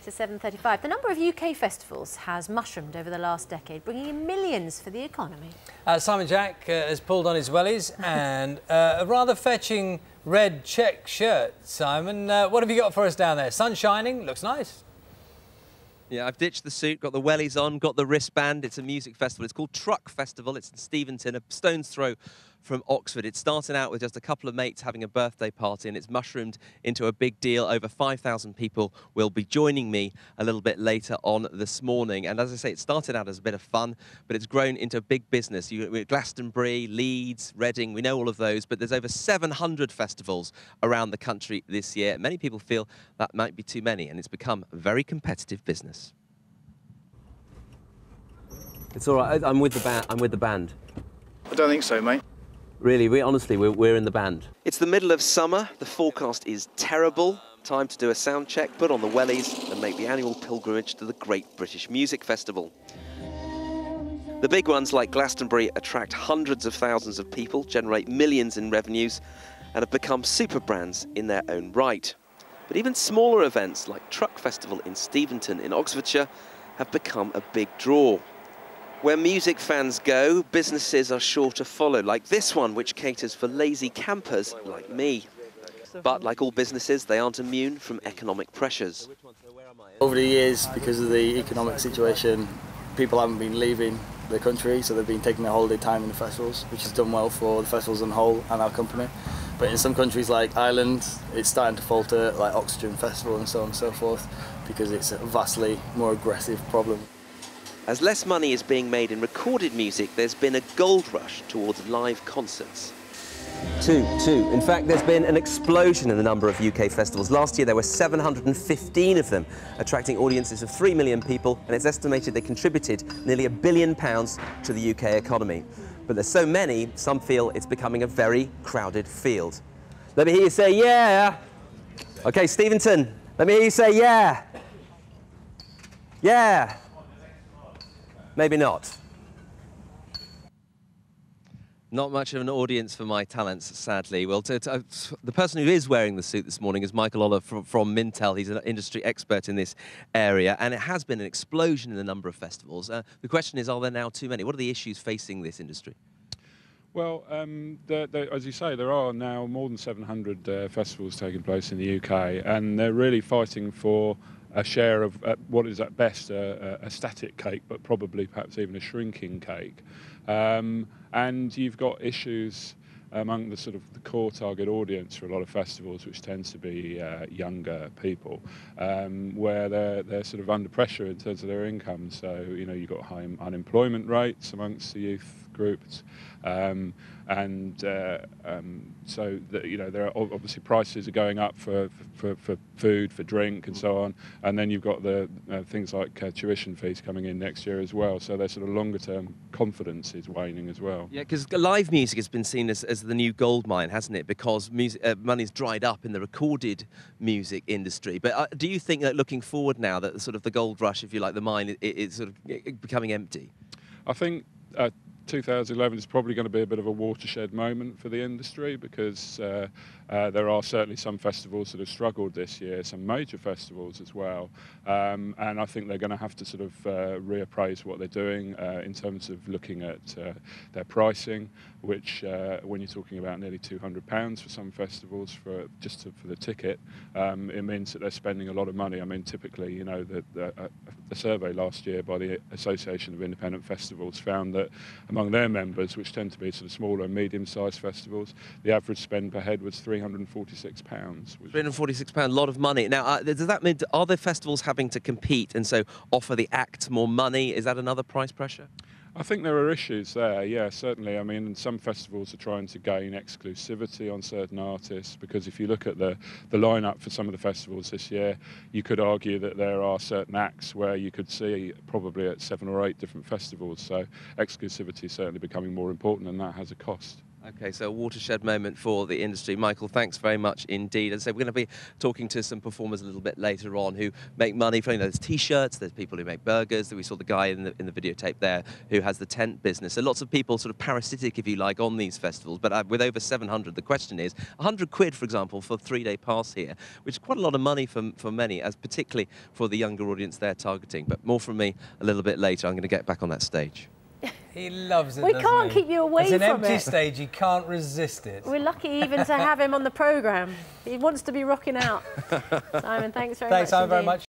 to 7:35. The number of UK festivals has mushroomed over the last decade, bringing in millions for the economy. Simon Jack has pulled on his wellies and a rather fetching red check shirt. Simon, what have you got for us down there? Sun shining, looks nice. Yeah, I've ditched the suit, got the wellies on, got the wristband. It's a music festival. It's called Truck Festival. It's in Steventon, a stone's throw from Oxford. It started out with just a couple of mates having a birthday party, and it's mushroomed into a big deal. Over 5,000 people will be joining me a little bit later on this morning. And as I say, it started out as a bit of fun, but it's grown into a big business. Glastonbury, Leeds, Reading, we know all of those, but there's over 700 festivals around the country this year. Many people feel that might be too many, and it's become a very competitive business. It's all right. I'm with the band. I don't think so, mate. Really, honestly, we're in the band. It's the middle of summer. The forecast is terrible. Time to do a sound check, put on the wellies, and make the annual pilgrimage to the Great British Music Festival. The big ones like Glastonbury attract hundreds of thousands of people, generate millions in revenues, and have become super brands in their own right. But even smaller events like Truck Festival in Steventon in Oxfordshire have become a big draw. Where music fans go, businesses are sure to follow, like this one, which caters for lazy campers like me. But like all businesses, they aren't immune from economic pressures. Over the years, because of the economic situation, people haven't been leaving the country, so they've been taking their holiday time in the festivals, which has done well for the festivals on the whole and our company. But in some countries like Ireland, it's starting to falter, like Oxfordshire Festival and so on and so forth, because it's a vastly more aggressive problem. As less money is being made in recorded music, there's been a gold rush towards live concerts. Two. In fact, there's been an explosion in the number of UK festivals. Last year, there were 715 of them, attracting audiences of 3 million people, and it's estimated they contributed nearly £1 billion to the UK economy. But there's so many, some feel it's becoming a very crowded field. Let me hear you say, yeah. OK, Steventon, let me hear you say, yeah. Yeah. Maybe not. Not much of an audience for my talents, sadly. Well, the person who is wearing the suit this morning is Michael Oller from Mintel. He's an industry expert in this area, and it has been an explosion in the number of festivals. The question is, are there now too many? What are the issues facing this industry? Well, as you say, there are now more than 700 festivals taking place in the UK, and they're really fighting for a share of what is at best a static cake, but probably perhaps even a shrinking cake. And you've got issues among the sort of the core target audience for a lot of festivals, which tends to be younger people, where they're sort of under pressure in terms of their income. So, you know, you've got high unemployment rates amongst the youth groups, so that, you know, there are obviously prices are going up for food, for drink, and so on. And then you've got the things like tuition fees coming in next year as well. So their sort of longer term confidence is waning as well. Yeah, because live music has been seen as the new gold mine, hasn't it? Because money's dried up in the recorded music industry. But do you think that looking forward now that sort of the gold rush, if you like, the mine, is sort of becoming empty? I think 2011 is probably going to be a bit of a watershed moment for the industry, because there are certainly some festivals that have struggled this year, some major festivals as well, and I think they're going to have to sort of reappraise what they're doing in terms of looking at their pricing, which when you're talking about nearly £200 for some festivals for the ticket, it means that they're spending a lot of money. I mean, typically, you know, the survey last year by the Association of Independent Festivals found that among their members, which tend to be sort of smaller and medium-sized festivals, the average spend per head was £346. £346, a lot of money. Now, does that mean, are the festivals having to compete and so offer the acts more money? Is that another price pressure? I think there are issues there, yeah, certainly. I mean, some festivals are trying to gain exclusivity on certain artists, because if you look at the lineup for some of the festivals this year, you could argue that there are certain acts where you could see probably at 7 or 8 different festivals. So exclusivity is certainly becoming more important, and that has a cost. Okay, so a watershed moment for the industry. Michael, thanks very much indeed. As I say, we're going to be talking to some performers a little bit later on who make money from, there's T-shirts, there's people who make burgers. We saw the guy in the videotape there who has the tent business. So lots of people sort of parasitic, if you like, on these festivals. But with over 700, the question is, 100 quid, for example, for a 3-day pass here, which is quite a lot of money for many, as particularly for the younger audience they're targeting. But more from me a little bit later. I'm going to get back on that stage. He loves it. We can't keep you away from it. It's an empty stage. You can't resist it. We're lucky even to have him on the programme. He wants to be rocking out. Simon, thanks very much. Thanks, Simon, very much.